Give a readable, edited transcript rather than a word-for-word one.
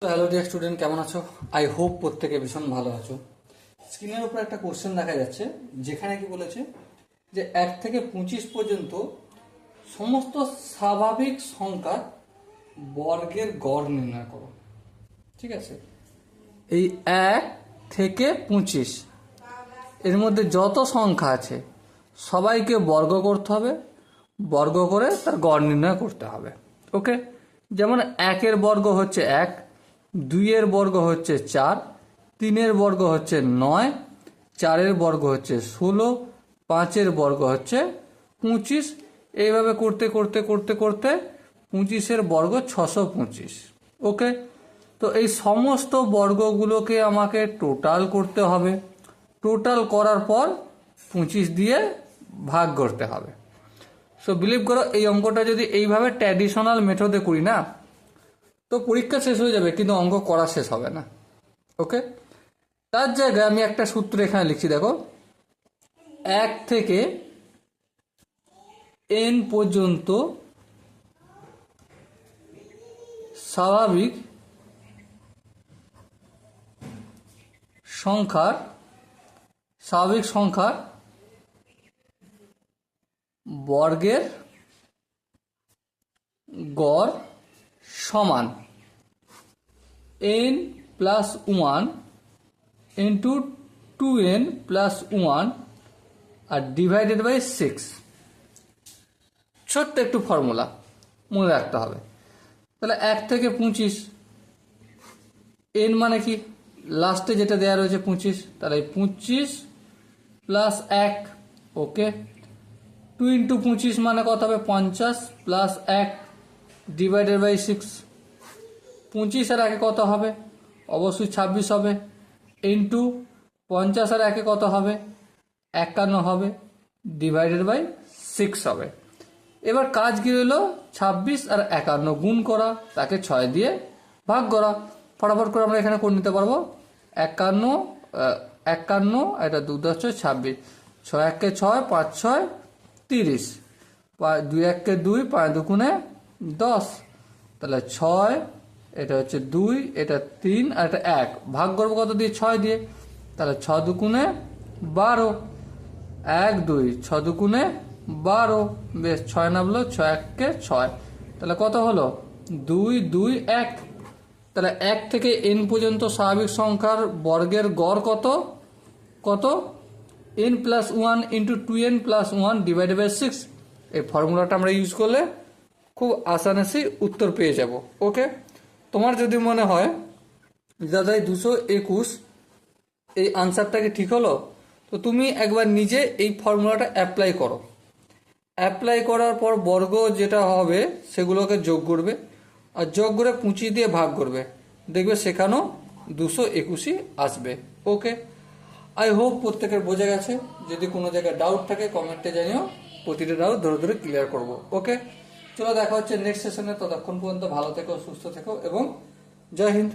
তো hello dear student, কেমন আছো? আই হোপ প্রত্যেকে ভীষণ ভালো আছো। স্ক্রিনের উপর একটা কোশ্চেন দেখা যাচ্ছে, যেখানে কি বলেছে যে 1 থেকে 25 পর্যন্ত সমস্ত স্বাভাবিক সংখ্যার বর্গের গড় নির্ণয় করো। ঠিক আছে, এই 1 থেকে 25 এর মধ্যে যত সংখ্যা আছে সবাইকে বর্গ করতে হবে, বর্গ করে তার গড় নির্ণয় করতে হবে। ওকে, যেমন 1-এর বর্গ হচ্ছে 1, 2-এর বর্গ হচ্ছে 4, 3-এর বর্গ হচ্ছে 9, 4-এর বর্গ হচ্ছে 16, 5-এর বর্গ হচ্ছে 25। এইভাবে করতে করতে করতে করতে 25-এর বর্গ 625। ওকে, তো এই সমস্ত বর্গগুলোকে আমাকে টোটাল করতে হবে। টোটাল করার পর 25 দিয়ে ভাগ করতে হবে। সো বিলিভ করো, এই অঙ্কটা যদি এইভাবে ট্র্যাডিশনাল মেথডে করি না, তো পরীক্ষা শেষ হয়ে যাবে কিন্তু অঙ্ক করা শেষ হবে না। ওকে, তার জায়গায় আমি একটা সূত্র এখানে লিখছি, দেখো। 1 থেকে n পর্যন্ত স্বাভাবিক সংখ্যার বর্গের গড় সমান n plus 1 into 2n plus 1 আর ডিভাইডেড বাই 6। ছোট্ট একটু ফর্মুলা মনে রাখতে হবে। তাহলে 1 থেকে 25, n মানে কি লাস্টে যেটা দেওয়া রয়েছে 25, তাহলে 25 প্লাস 1। ওকে, 2 ইন্টু 25 মানে কত হবে 50 প্লাস 1 ডিভাইডেড বাই 6। 25 আর 1 কত হবে? অবশ্যই 26 হবে, ইন্টু 50 আর 1 কত হবে? 51 হবে, ডিভাইডেড বাই 6 হবে। এবার কাজ কি হলো? 26 আর 51 গুণ করা, তাকে 6 দিয়ে ভাগ করা। ফটাফট করে আমরা এখানে করে নিতে পারবো। 51 এটা 2 10 26, 6 1 6, 5 6 30, 2 1 2, 5 2 10। তাহলে 6, এটা হচ্ছে 2, এটা 3 আর এটা 1, ভাগ করবো কত দিয়ে? 6 দিয়ে। তাহলে 6 2 12, 1 2, 6 2 12, বেশ 6 নামলো, 6 1 6। তাহলে কত হলো? 2 2 1। তাহলে 1 থেকে n পর্যন্ত স্বাভাবিক সংখ্যার বর্গের গড় কত? n plus 1 into 2n plus 1 divided by 6। এই ফর্মুলাটা আমরা ইউজ করলে খুব আসানাসি উত্তর পেয়ে যাব। ওকে, তোমার যদি মনে হয় দাদাই 221 এই আনসারটাকে ঠিক হলো, তো তুমি একবার নিজে এই ফর্মুলাটা অ্যাপ্লাই করো। অ্যাপ্লাই করার পর বর্গ যেটা হবে সেগুলোকে যোগ করবে, আর যোগ করে 25 দিয়ে ভাগ করবে, দেখবে সেখানেও 221 আসবে। ওকে, আই হোপ প্রত্যেকের বোঝা গেছে। যদি কোনো জায়গায় ডাউট থাকে কমেন্টে জানিও, প্রতিটা ডাউট ধরে ধরে ক্লিয়ার করব। ওকে, চলো দেখা হচ্ছে নেক্সট সেশনে। ততক্ষণ পর্যন্ত ভালো থেকো, সুস্থ থেকো এবং জয় হিন্দ।